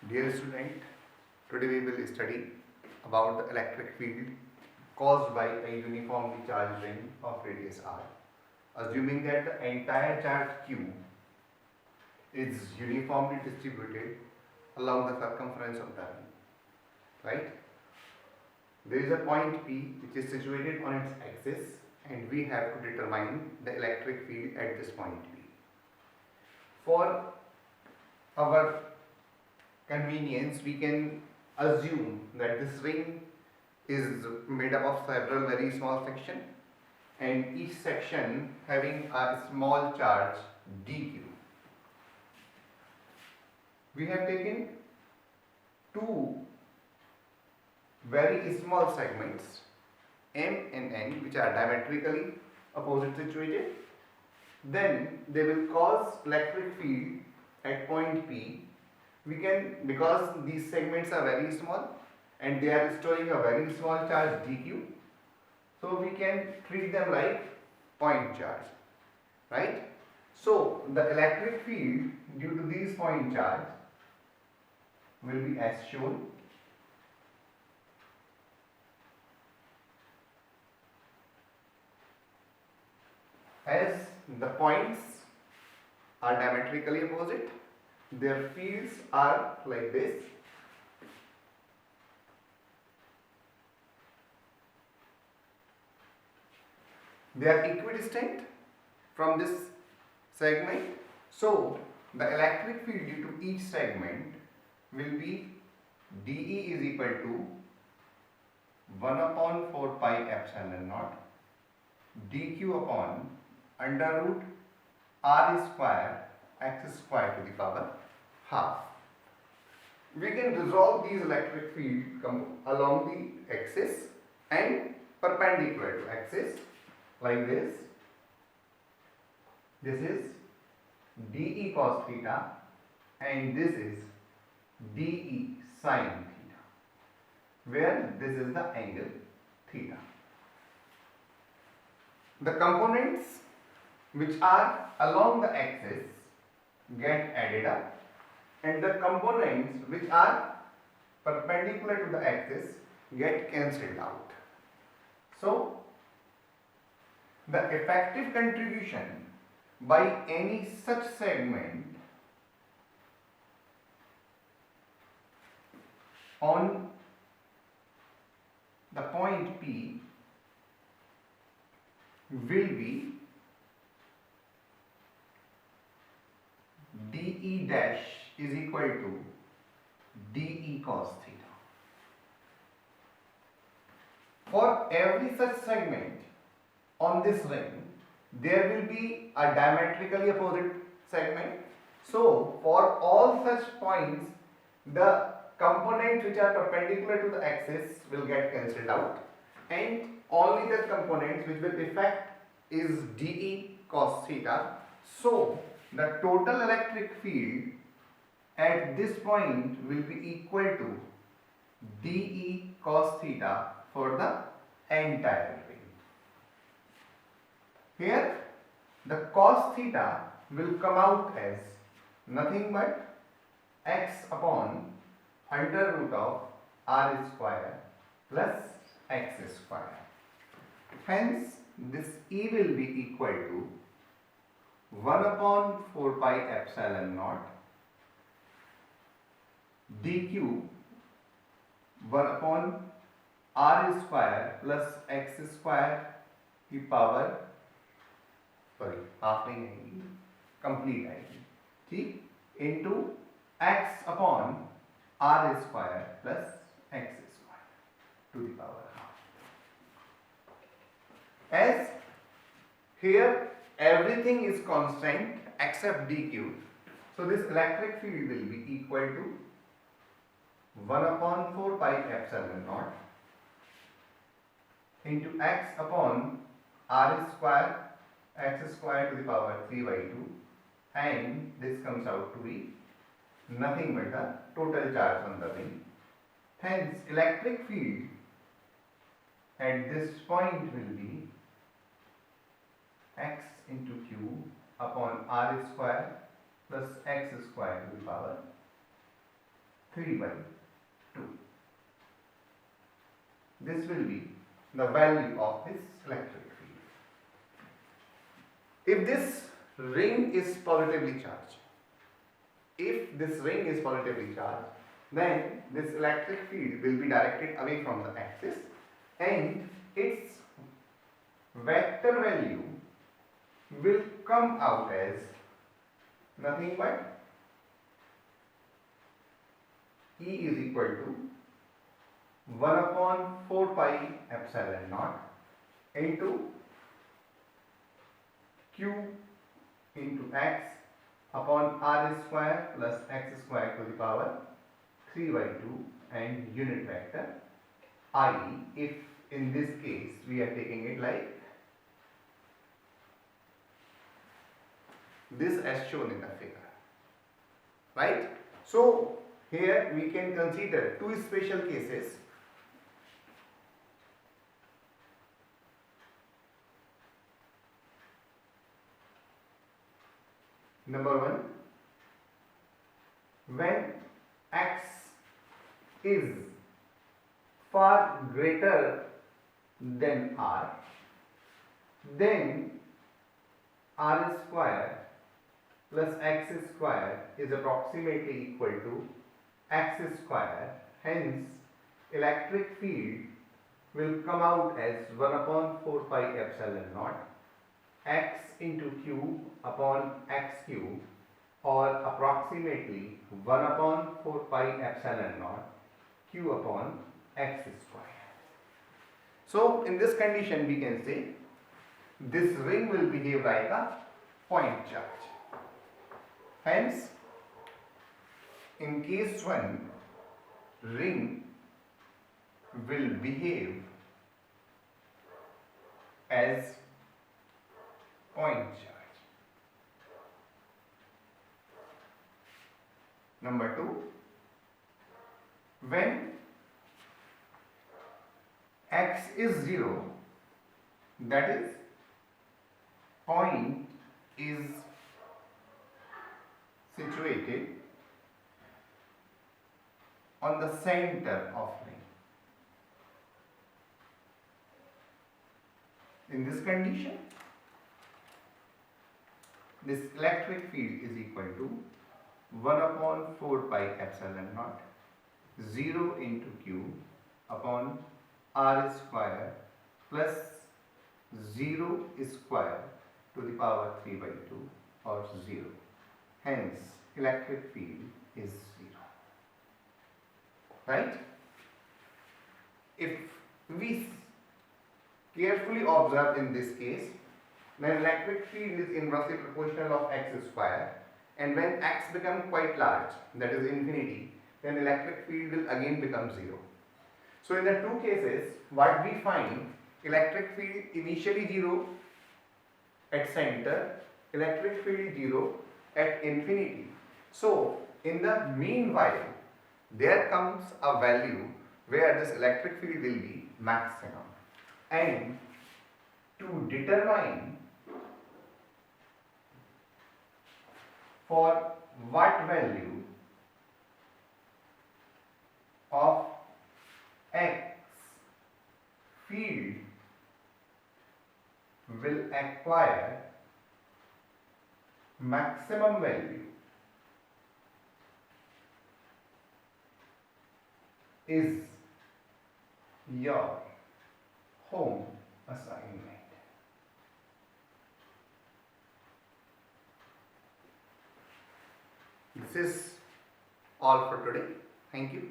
Dear student, today we will study about the electric field caused by a uniformly charged ring of radius r. Assuming that the entire charge q is uniformly distributed along the circumference of the ring, right? There is a point P which is situated on its axis and we have to determine the electric field at this point P. For our convenience, we can assume that this ring is made up of several very small sections and each section having a small charge dq. We have taken two very small segments m and n which are diametrically opposite situated. Then they will cause electric field at point P. We can, because these segments are very small and they are storing a very small charge dq, so we can treat them like point charge, right? So the electric field due to these point charge will be as shown. As the points are diametrically opposite, their fields are like this. They are equidistant from this segment. So the electric field due to each segment will be dE is equal to 1 upon 4 pi epsilon naught dq upon under root r square x square to the power half. We can resolve these electric field along the axis and perpendicular to axis like this. This is dE cos theta and this is dE sin theta, where this is the angle theta. The components which are along the axis get added up and the components which are perpendicular to the axis get cancelled out. So the effective contribution by any such segment on the point P will be dE dash is equal to dE cos theta. For every such segment on this ring, there will be a diametrically opposite segment. So for all such points, the components which are perpendicular to the axis will get cancelled out and only the components which will affect is dE cos theta. So the total electric field at this point will be equal to dE cos theta for the entire ring. Here the cos theta will come out as nothing but x upon under root of r square plus x square. Hence this E will be equal to 1 upon 4 pi epsilon naught dq 1 upon r square plus x square की power half ring आएगी, complete आएगी, ठीक, into x upon r square plus x square to the power half. As here everything is constant except dq, so this electric field will be equal to 1 upon 4 pi epsilon naught into x upon r square x square to the power 3 by 2 and this comes out to be nothing but the total charge on the ring. Hence electric field at this point will be x into q upon r square plus x square to the power 3 by 2. This will be the value of this electric field. If this ring is positively charged, then this electric field will be directed away from the axis and its vector value will come out as nothing but E is equal to 1 upon 4 pi epsilon naught into Q into X upon R square plus X square to the power 3 by 2 and unit vector I, if in this case we are taking it like this as shown in the figure, right? So here we can consider two special cases. Number one, when X is far greater than R, then R square plus X square is approximately equal to X square. Hence, electric field will come out as 1 upon 4 pi epsilon naught X into Q upon X cube, or approximately 1 upon 4 pi epsilon naught Q upon X square. So in this condition we can say this ring will behave like a point charge. Hence, in case 1, ring will behave as point charge. Number 2, when X is 0, that is point is situated on the center of ring. In this condition, this electric field is equal to 1 upon 4 pi epsilon naught 0 into Q upon R square plus 0 square to the power 3 by 2 or 0. Hence, electric field is 0. Right? If we carefully observe in this case, then electric field is inversely proportional of X square, and when X becomes quite large, that is infinity, then electric field will again become 0. So in the two cases, what we find, electric field initially 0 at center, electric field 0 at infinity. So in the meanwhile, there comes a value where this electric field will be maximum, and to determine for what value of X field will acquire maximum value is your home assignment. This is all for today. Thank you.